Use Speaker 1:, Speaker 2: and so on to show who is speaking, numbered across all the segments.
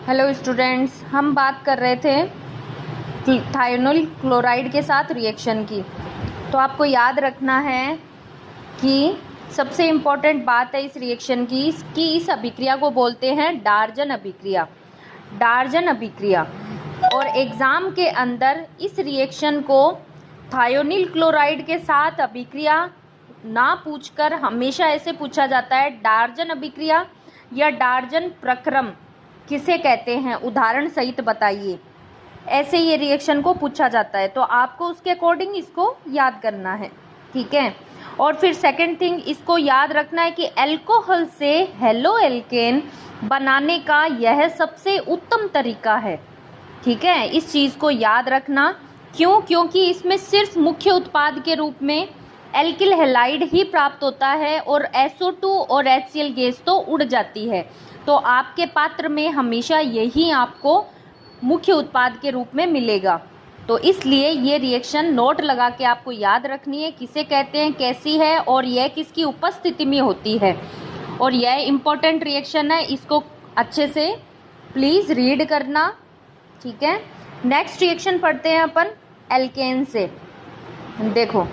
Speaker 1: Hello students, हम बात कर रहे थे थायोनिल क्लोराइड के साथ रिएक्शन की। तो आपको याद रखना है कि सबसे इम्पॉर्टेंट बात है इस रिएक्शन की कि इस अभिक्रिया को बोलते हैं डार्जन अभिक्रिया। डार्जन अभिक्रिया। और एग्ज़ाम के अंदर इस रिएक्शन को थायोनिल क्लोराइड के साथ अभिक्रिया ना पूछकर हमेशा ऐसे पूछा जाता है, डार्जन अभिक्रिया या डार्जन प्रक्रम किसे कहते हैं, उदाहरण सहित बताइए। ऐसे ये रिएक्शन को पूछा जाता है, तो आपको उसके अकॉर्डिंग इसको याद करना है, ठीक है। और फिर सेकंड थिंग इसको याद रखना है कि अल्कोहल से हेलो एल्केन बनाने का यह सबसे उत्तम तरीका है, ठीक है। इस चीज़ को याद रखना। क्यों? क्योंकि इसमें सिर्फ मुख्य उत्पाद के रूप में एल्किल हैलाइड ही प्राप्त होता है और SO2 और HCl गैस तो उड़ जाती है। तो आपके पात्र में हमेशा यही आपको मुख्य उत्पाद के रूप में मिलेगा। तो इसलिए ये रिएक्शन नोट लगा के आपको याद रखनी है, किसे कहते हैं, कैसी है और यह किसकी उपस्थिति में होती है। और यह इम्पोर्टेंट रिएक्शन है, इसको अच्छे से प्लीज़ रीड करना, ठीक है। नेक्स्ट रिएक्शन पढ़ते हैं अपन एल्केन से। देखो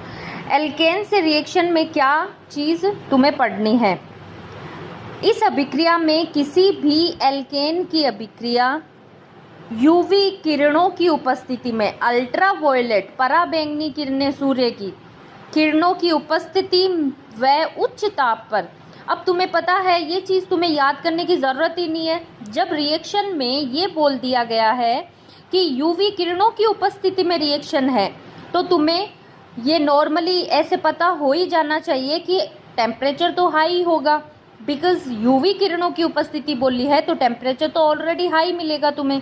Speaker 1: एल्केन से रिएक्शन में क्या चीज़ तुम्हें पढ़नी है। इस अभिक्रिया में किसी भी एल्केन की अभिक्रिया यूवी किरणों की उपस्थिति में, अल्ट्रावायलेट पराबैंगनी किरणें, सूर्य की किरणों की उपस्थिति व उच्च ताप पर। अब तुम्हें पता है, ये चीज़ तुम्हें याद करने की ज़रूरत ही नहीं है। जब रिएक्शन में ये बोल दिया गया है कि यूवी किरणों की उपस्थिति में रिएक्शन है, तो तुम्हें ये नॉर्मली ऐसे पता हो ही जाना चाहिए कि टेम्परेचर तो हाई होगा, बिकॉज यूवी किरणों की उपस्थिति बोली है तो टेम्परेचर तो ऑलरेडी हाई मिलेगा तुम्हें।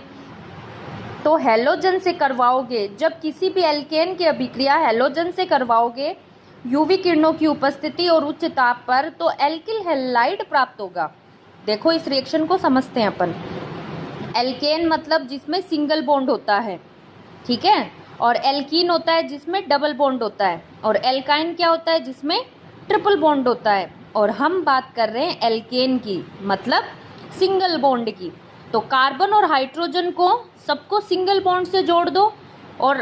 Speaker 1: तो हैलोजन से करवाओगे, जब किसी भी एल्केन की अभिक्रिया हैलोजन से करवाओगे यूवी किरणों की उपस्थिति और उच्च ताप पर, तो एल्किल हैलाइड प्राप्त होगा। देखो इस रिएक्शन को समझते हैं अपन। एल्केन मतलब जिसमें सिंगल बॉन्ड होता है, ठीक है, और एल्कीन होता है जिसमें डबल बॉन्ड होता है, और एल्काइन क्या होता है जिसमें ट्रिपल बॉन्ड होता है। और हम बात कर रहे हैं एल्केन की, मतलब सिंगल बॉन्ड की। तो कार्बन और हाइड्रोजन को सबको सिंगल बॉन्ड से जोड़ दो, और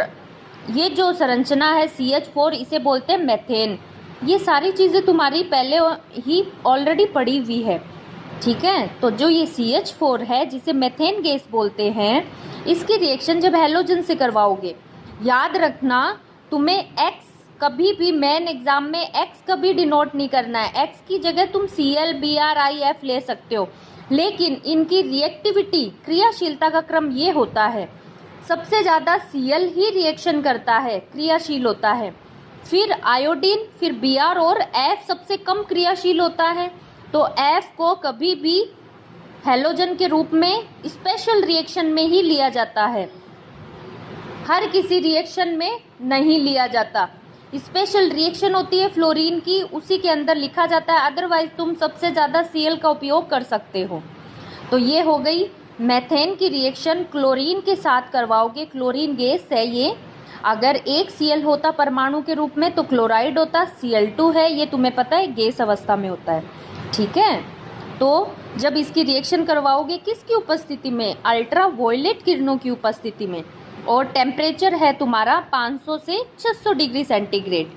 Speaker 1: ये जो संरचना है CH4 इसे बोलते हैं मेथेन। ये सारी चीज़ें तुम्हारी पहले ही ऑलरेडी पड़ी हुई है, ठीक है। तो जो ये CH4 है जिसे मेथेन गैस बोलते हैं, इसकी रिएक्शन जब हैलोजन से करवाओगे, याद रखना तुम्हें X कभी भी मेन एग्जाम में X कभी डिनोट नहीं करना है। X की जगह तुम Cl, Br, I, F ले सकते हो, लेकिन इनकी रिएक्टिविटी, क्रियाशीलता का क्रम ये होता है, सबसे ज़्यादा Cl ही रिएक्शन करता है, क्रियाशील होता है, फिर आयोडीन, फिर Br और F सबसे कम क्रियाशील होता है। तो F को कभी भी हैलोजन के रूप में स्पेशल रिएक्शन में ही लिया जाता है, हर किसी रिएक्शन में नहीं लिया जाता। स्पेशल रिएक्शन होती है फ्लोरीन की, उसी के अंदर लिखा जाता है, अदरवाइज तुम सबसे ज़्यादा Cl का उपयोग कर सकते हो। तो ये हो गई मेथेन की रिएक्शन, क्लोरीन के साथ करवाओगे, क्लोरीन गैस है ये। अगर एक Cl होता परमाणु के रूप में तो क्लोराइड होता, Cl2 है, ये तुम्हें पता है गैस अवस्था में होता है, ठीक है। तो जब इसकी रिएक्शन करवाओगे किसकी उपस्थिति में, अल्ट्रावायलेट किरणों की उपस्थिति में, और टेम्परेचर है तुम्हारा 500 से 600 डिग्री सेंटीग्रेड।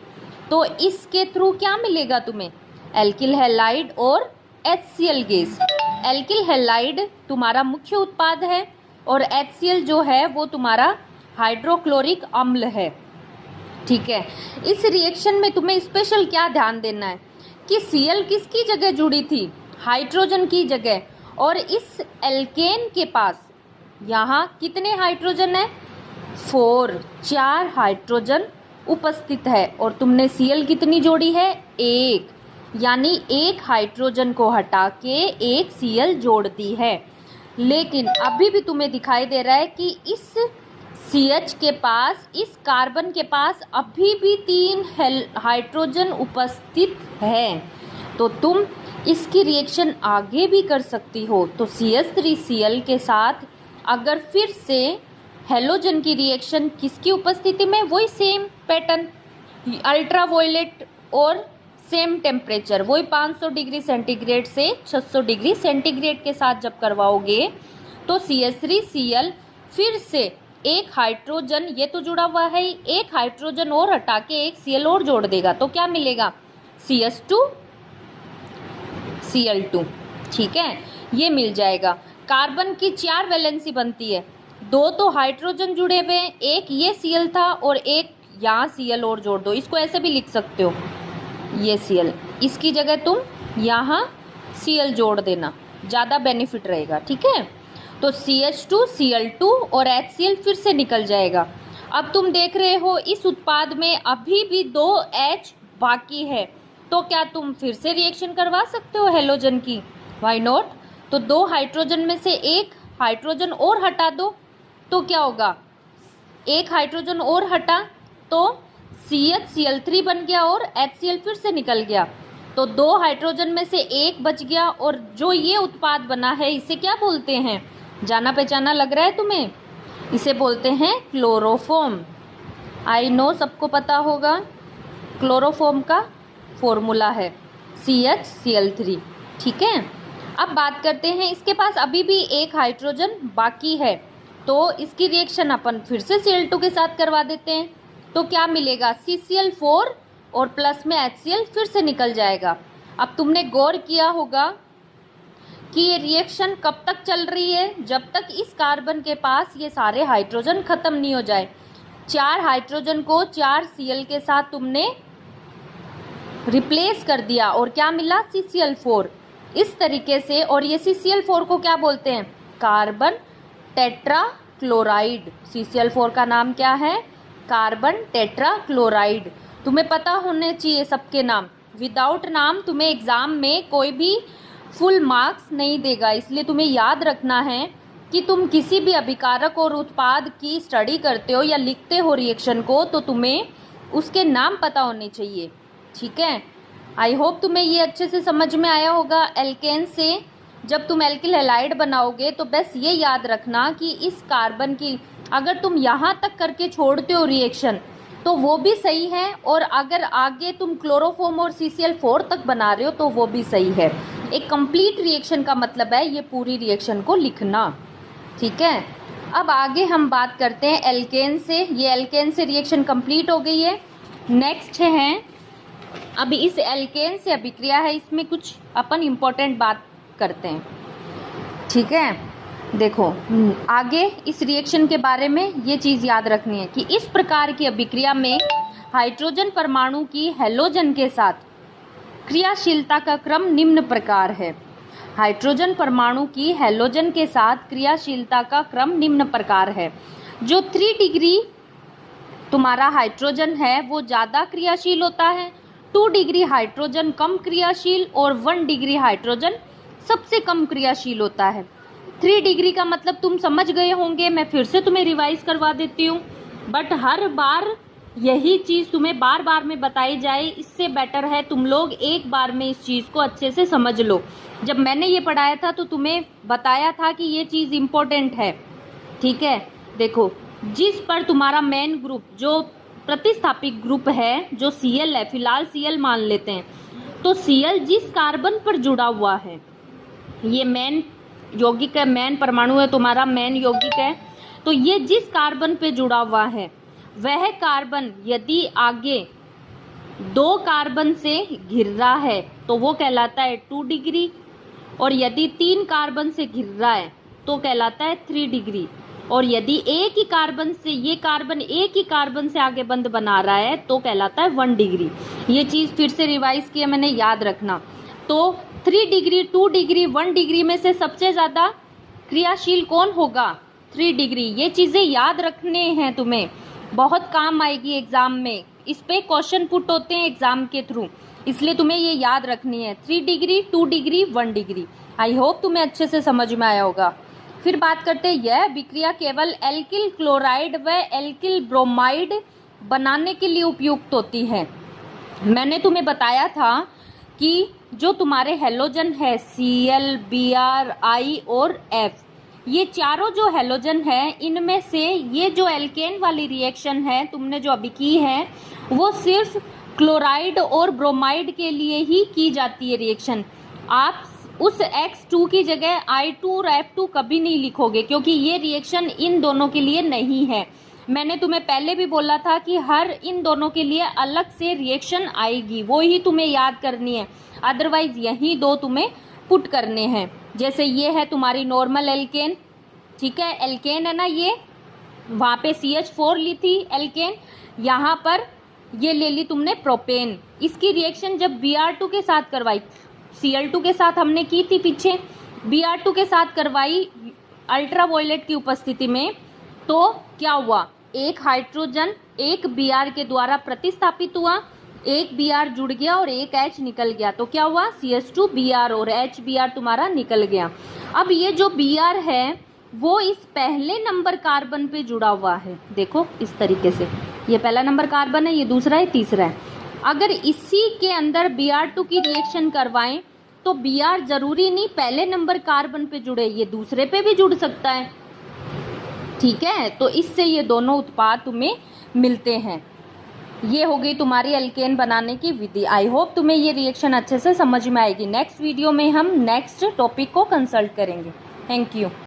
Speaker 1: तो इसके थ्रू क्या मिलेगा तुम्हें, एल्किल हैलाइड और HCl गैस। एल्किल हैलाइड तुम्हारा मुख्य उत्पाद है और HCl जो है वो तुम्हारा हाइड्रोक्लोरिक अम्ल है, ठीक है। इस रिएक्शन में तुम्हें स्पेशल क्या ध्यान देना है कि Cl किसकी जगह जुड़ी थी, हाइड्रोजन की जगह, और इस एल्केन के पास यहाँ कितने हाइड्रोजन है, 4 हाइड्रोजन उपस्थित है, और तुमने Cl कितनी जोड़ी है, 1, यानी 1 हाइड्रोजन को हटा के 1 Cl जोड़ दी है। लेकिन अभी भी तुम्हें दिखाई दे रहा है कि इस CH के पास, इस कार्बन के पास अभी भी 3 हाइड्रोजन उपस्थित है। तो तुम इसकी रिएक्शन आगे भी कर सकती हो। तो CH3Cl के साथ अगर फिर से हैलोजन की रिएक्शन किसकी उपस्थिति में, वही सेम पैटर्न, अल्ट्रावायलेट और सेम टेम्परेचर, वही 500 डिग्री सेंटीग्रेड से 600 डिग्री सेंटीग्रेड के साथ जब करवाओगे तो CH3Cl फिर से एक हाइड्रोजन, ये तो जुड़ा हुआ है, एक हाइड्रोजन और हटा के एक Cl और जोड़ देगा तो क्या मिलेगा, CH2Cl2। ठीक है, ये मिल जाएगा। कार्बन की 4 वैलेंसी बनती है, 2 तो हाइड्रोजन जुड़े हुए हैं, एक ये Cl था और एक यहाँ Cl और जोड़ दो। इसको ऐसे भी लिख सकते हो, ये Cl, इसकी जगह तुम यहाँ Cl जोड़ देना, ज़्यादा बेनिफिट रहेगा। ठीक है, तो CH2Cl2 और HCl फिर से निकल जाएगा। अब तुम देख रहे हो इस उत्पाद में अभी भी 2 H बाकी है, तो क्या तुम फिर से रिएक्शन करवा सकते हो हेलोजन की, वाई नॉट। तो 2 हाइड्रोजन में से एक हाइड्रोजन और हटा दो तो क्या होगा, एक हाइड्रोजन और हटा तो CHCl3 बन गया और HCl फिर से निकल गया, तो 2 हाइड्रोजन में से एक बच गया। और जो ये उत्पाद बना है इसे क्या बोलते हैं, जाना पहचाना लग रहा है तुम्हें, इसे बोलते हैं क्लोरोफॉर्म। आई नो सबको पता होगा, क्लोरोफॉर्म का फॉर्मूला है CHCl3। ठीक है, अब बात करते हैं, इसके पास अभी भी एक हाइड्रोजन बाकी है, तो इसकी रिएक्शन अपन फिर से Cl2 के साथ करवा देते हैं, तो क्या मिलेगा, CCl4 और प्लस में HCl फिर से निकल जाएगा। अब तुमने गौर किया होगा कि ये रिएक्शन कब तक चल रही है, जब तक इस कार्बन के पास ये सारे हाइड्रोजन खत्म नहीं हो जाए। 4 हाइड्रोजन को 4 Cl के साथ तुमने रिप्लेस कर दिया और क्या मिला, CCl4। इस तरीके से, और ये CCl4 को क्या बोलते हैं, कार्बन टेट्रा क्लोराइड। CCl4 का नाम क्या है, कार्बन टेट्रा क्लोराइड। तुम्हें पता होने चाहिए सबके नाम, विदाउट नाम तुम्हें एग्जाम में कोई भी फुल मार्क्स नहीं देगा। इसलिए तुम्हें याद रखना है कि तुम किसी भी अभिकारक और उत्पाद की स्टडी करते हो या लिखते हो रिएक्शन को, तो तुम्हें उसके नाम पता होने चाहिए। ठीक है, आई होप तुम्हें ये अच्छे से समझ में आया होगा। एल्केन से जब तुम एल्किल हैलाइड बनाओगे तो बस ये याद रखना कि इस कार्बन की अगर तुम यहाँ तक करके छोड़ते हो रिएक्शन तो वो भी सही है, और अगर आगे तुम क्लोरोफॉर्म और CCl4 तक बना रहे हो तो वो भी सही है। एक कंप्लीट रिएक्शन का मतलब है ये पूरी रिएक्शन को लिखना। ठीक है, अब आगे हम बात करते हैं एल्केन से। ये एल्केन से रिएक्शन कंप्लीट हो गई है। नेक्स्ट है, अब इस एल्केन से अभिक्रिया है, इसमें कुछ अपन इम्पोर्टेंट बात करते हैं। ठीक है, देखो आगे इस रिएक्शन के बारे में ये चीज़ याद रखनी है कि इस प्रकार की अभिक्रिया में हाइड्रोजन परमाणु की हैलोजन के साथ क्रियाशीलता का क्रम निम्न प्रकार है। हाइड्रोजन परमाणु की हैलोजन के साथ क्रियाशीलता का क्रम निम्न प्रकार है। जो 3 डिग्री तुम्हारा हाइड्रोजन है वो ज़्यादा क्रियाशील होता है, 2 डिग्री हाइड्रोजन कम क्रियाशील और 1 डिग्री हाइड्रोजन सबसे कम क्रियाशील होता है। 3 डिग्री का मतलब तुम समझ गए होंगे, मैं फिर से तुम्हें रिवाइज करवा देती हूँ, बट हर बार यही चीज़ तुम्हें बार बार में बताई जाए, इससे बेटर है तुम लोग एक बार में इस चीज़ को अच्छे से समझ लो। जब मैंने ये पढ़ाया था तो तुम्हें बताया था कि ये चीज़ इम्पोर्टेंट है। ठीक है, देखो जिस पर तुम्हारा मेन ग्रुप जो प्रतिस्थापिक ग्रुप है, जो Cl है, फिलहाल Cl मान लेते हैं, तो Cl जिस कार्बन पर जुड़ा हुआ है, ये मेन यौगिक है, मेन परमाणु है तुम्हारा, मेन यौगिक है, तो ये जिस कार्बन पे जुड़ा हुआ है वह कार्बन यदि आगे 2 कार्बन से घिर रहा है तो वो कहलाता है 2 डिग्री, और यदि 3 कार्बन से घिर रहा है तो कहलाता है 3 डिग्री, और यदि एक ही कार्बन से ये कार्बन एक ही कार्बन से आगे बंध बना रहा है तो कहलाता है 1 डिग्री। ये चीज़ फिर से रिवाइज किया मैंने, याद रखना। तो 3 डिग्री, 2 डिग्री, 1 डिग्री में से सबसे ज़्यादा क्रियाशील कौन होगा, 3 डिग्री। ये चीज़ें याद रखने हैं, तुम्हें बहुत काम आएगी एग्ज़ाम में, इस पे क्वेश्चन पुट होते हैं एग्ज़ाम के थ्रू, इसलिए तुम्हें ये याद रखनी है। 3 degree, 2 degree, 1 degree. I hope तुम्हें अच्छे से समझ में आया होगा। फिर बात करते हैं, यह विक्रिया केवल एल्किल क्लोराइड व एल्किल ब्रोमाइड बनाने के लिए उपयुक्त होती है। मैंने तुम्हें बताया था कि जो तुम्हारे हेलोजन है Cl, Br, I और F, ये चारों जो हेलोजन है इनमें से ये जो एल्केन वाली रिएक्शन है तुमने जो अभी की है वो सिर्फ क्लोराइड और ब्रोमाइड के लिए ही की जाती है रिएक्शन। आप उस X2 की जगह I2 और F2 कभी नहीं लिखोगे, क्योंकि ये रिएक्शन इन दोनों के लिए नहीं है। मैंने तुम्हें पहले भी बोला था कि हर इन दोनों के लिए अलग से रिएक्शन आएगी, वो ही तुम्हें याद करनी है, अदरवाइज यही दो तुम्हें पुट करने हैं। जैसे ये है तुम्हारी नॉर्मल एल्केन, ठीक है, एल्केन है ना ये, वहाँ पे CH4 ली थी एल्केन, यहाँ पर ये ले ली तुमने प्रोपेन। इसकी रिएक्शन जब Br2 के साथ करवाई, Cl2 के साथ हमने की थी पीछे, Br2 के साथ करवाई अल्ट्रावायलेट की उपस्थिति में, तो क्या हुआ, एक हाइड्रोजन एक Br के द्वारा प्रतिस्थापित हुआ, एक Br जुड़ गया और एक H निकल गया, तो क्या हुआ, CH2Br और HBr तुम्हारा निकल गया। अब ये जो Br है वो इस पहले नंबर कार्बन पे जुड़ा हुआ है, देखो इस तरीके से, ये पहला नंबर कार्बन है, ये दूसरा है, तीसरा है। अगर इसी के अंदर Br2 की रिएक्शन करवाएं तो Br जरूरी नहीं पहले नंबर कार्बन पे जुड़े, ये दूसरे पे भी जुड़ सकता है, ठीक है। तो इससे ये दोनों उत्पाद तुम्हें मिलते हैं। ये हो गई तुम्हारी एल्केन बनाने की विधि। आई होप तुम्हें ये रिएक्शन अच्छे से समझ में आएगी। नेक्स्ट वीडियो में हम नेक्स्ट टॉपिक को कंसल्ट करेंगे। Thank you.